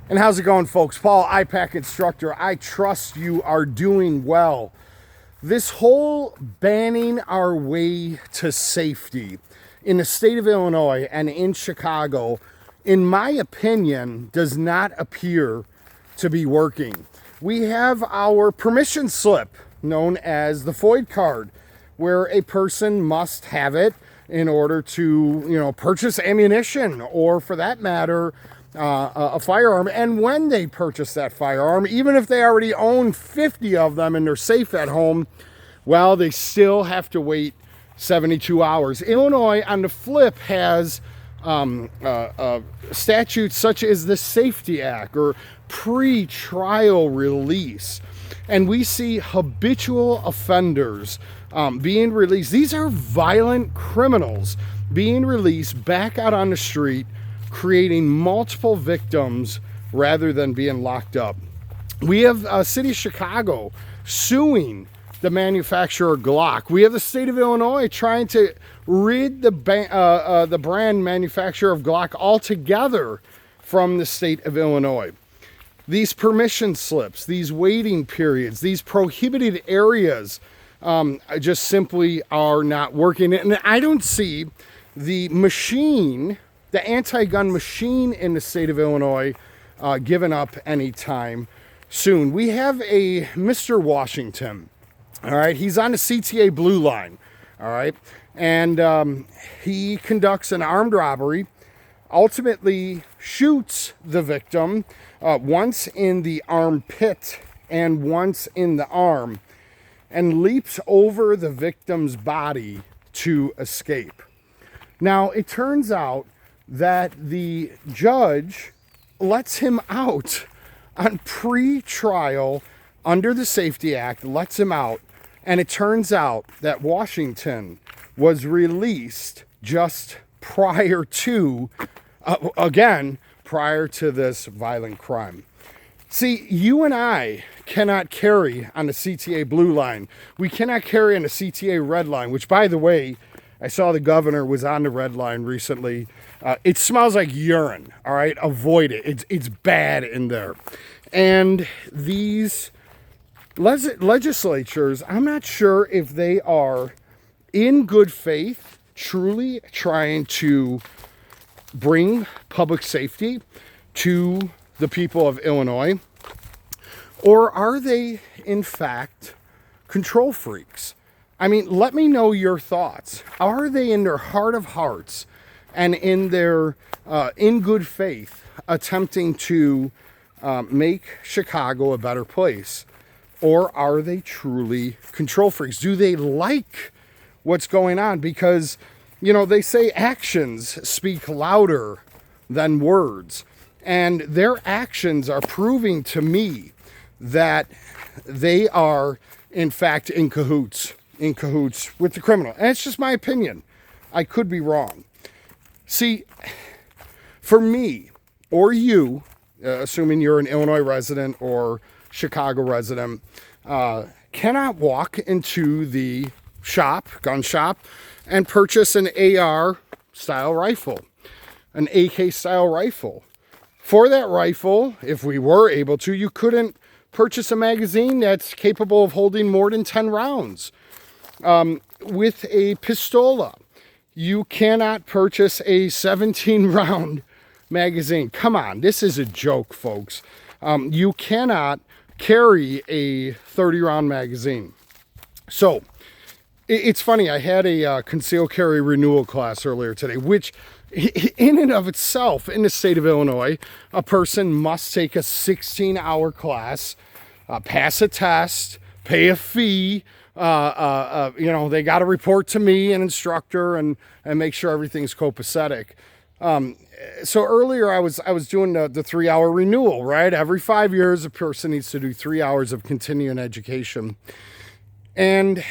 And how's it going, folks? Paul, IPAC instructor. I trust you are doing well. This whole banning our way to safety in the state of Illinois and in Chicago, in my opinion, does not appear to be working. We have our permission slip, known as the FOID card, where a person must have it in order to, purchase ammunition, or for that matter, a firearm. And when they purchase that firearm, even if they already own 50 of them and they're safe at home, well, they still have to wait 72 hours. Illinois, on the flip, has statutes such as the Safety Act or pretrial release. And we see habitual offenders being released. These are violent criminals being released back out on the street, creating multiple victims rather than being locked up. We have City of Chicago suing the manufacturer Glock. We have the state of Illinois trying to rid the brand manufacturer of Glock altogether from the state of Illinois. These permission slips, these waiting periods, these prohibited areas just simply are not working. And I don't see the machine, the anti-gun machine in the state of Illinois, giving up anytime soon. We have a Mr. Washington, all right? He's on the CTA blue line, all right? And he conducts an armed robbery, ultimately shoots the victim once in the armpit and once in the arm, and leaps over the victim's body to escape. Now, it turns out that the judge lets him out on pre-trial under the Safety Act, lets him out, and it turns out that Washington was released just prior to, prior to this violent crime. See, you and I cannot carry on the CTA blue line. We cannot carry on the CTA red line, which, by the way, I saw the governor was on the red line recently. It smells like urine, all right? Avoid it. It's bad in there. And these legislatures, I'm not sure if they are in good faith truly trying to bring public safety to the people of Illinois, or are they, in fact, control freaks? I mean, let me know your thoughts. Are they, in their heart of hearts and in their in good faith, attempting to make Chicago a better place? Or are they truly control freaks? Do they like what's going on? Because, they say actions speak louder than words. And their actions are proving to me that they are, in fact, in cahoots with the criminal. And it's just my opinion. I could be wrong. See, for me or you, assuming you're an Illinois resident or Chicago resident, cannot walk into the gun shop, and purchase an AR-style rifle, an AK-style rifle. For that rifle, if we were able to, you couldn't purchase a magazine that's capable of holding more than 10 rounds. With a pistola, you cannot purchase a 17-round magazine. Come on, this is a joke, folks. You cannot carry a 30-round magazine. So, it's funny, I had a concealed carry renewal class earlier today, which in and of itself, in the state of Illinois, a person must take a 16-hour class, pass a test, pay a fee. They got to report to me, an instructor, and make sure everything's copacetic. So earlier I was doing the 3-hour renewal, right? Every 5 years, a person needs to do 3 hours of continuing education. And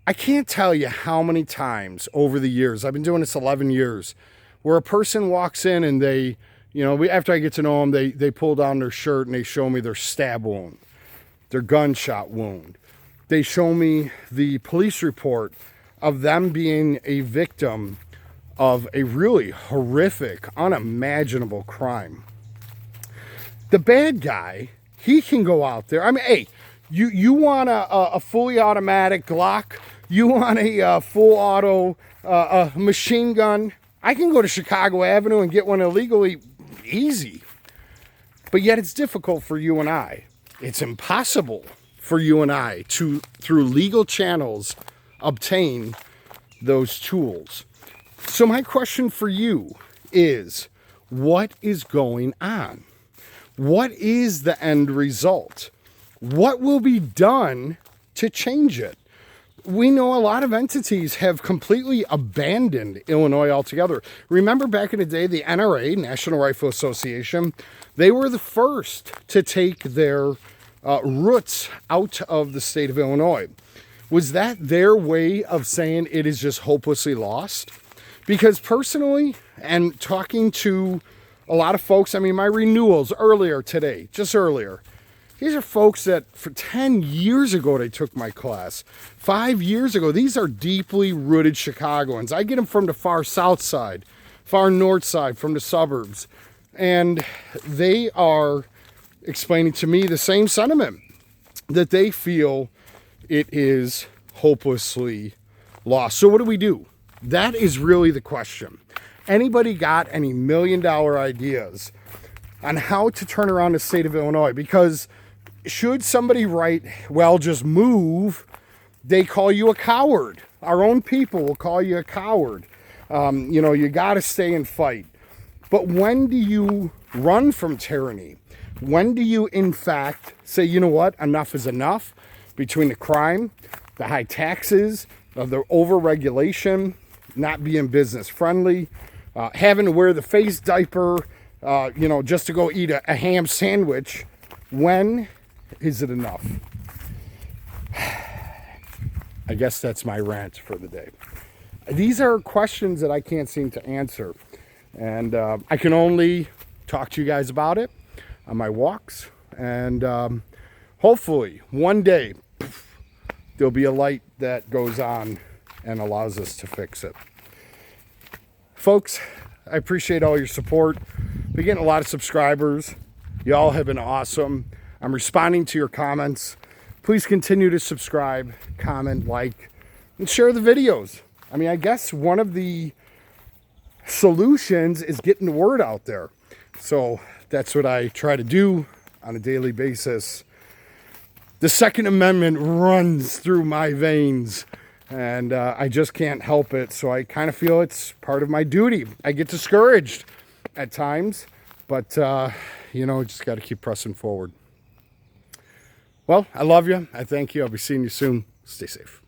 I can't tell you how many times over the years, I've been doing this 11 years, where a person walks in and they, after I get to know them, they pull down their shirt and they show me their stab wound, their gunshot wound. They show me the police report of them being a victim of a really horrific, unimaginable crime. The bad guy, he can go out there. I mean, hey, you want a fully automatic Glock? You want a full auto a machine gun? I can go to Chicago Avenue and get one illegally, easy. But yet it's difficult for you and I. It's impossible for you and I to, through legal channels, obtain those tools. So my question for you is, what is going on? What is the end result? What will be done to change it? We know a lot of entities have completely abandoned Illinois altogether. Remember back in the day, the NRA, National Rifle Association, they were the first to take their roots out of the state of Illinois. Was that their way of saying it is just hopelessly lost? Because personally, and talking to a lot of folks, I mean, my renewals earlier today, just earlier, these are folks that for 10 years ago, they took my class. 5 years ago, these are deeply rooted Chicagoans. I get them from the far south side, far north side, from the suburbs. And they are explaining to me the same sentiment, that they feel it is hopelessly lost. So what do? That is really the question. Anybody got any $1 million ideas on how to turn around the state of Illinois? Because should somebody write, well, just move, they call you a coward. Our own people will call you a coward. You got to stay and fight. But when do you run from tyranny? When do you, in fact, say, you know what, enough is enough? Between the crime, the high taxes, the over-regulation, not being business friendly, having to wear the face diaper, just to go eat a ham sandwich. When is it enough? I guess that's my rant for the day. These are questions that I can't seem to answer. And I can only talk to you guys about it on my walks. And hopefully one day there'll be a light that goes on and allows us to fix it. Folks, I appreciate all your support. We're getting a lot of subscribers. Y'all have been awesome. I'm responding to your comments. Please continue to subscribe, comment, like, and share the videos. I mean, I guess one of the solutions is getting the word out there. So that's what I try to do on a daily basis. The Second Amendment runs through my veins, and I just can't help it. So I kind of feel it's part of my duty. I get discouraged at times, but just got to keep pressing forward. Well, I love you. I thank you. I'll be seeing you soon. Stay safe.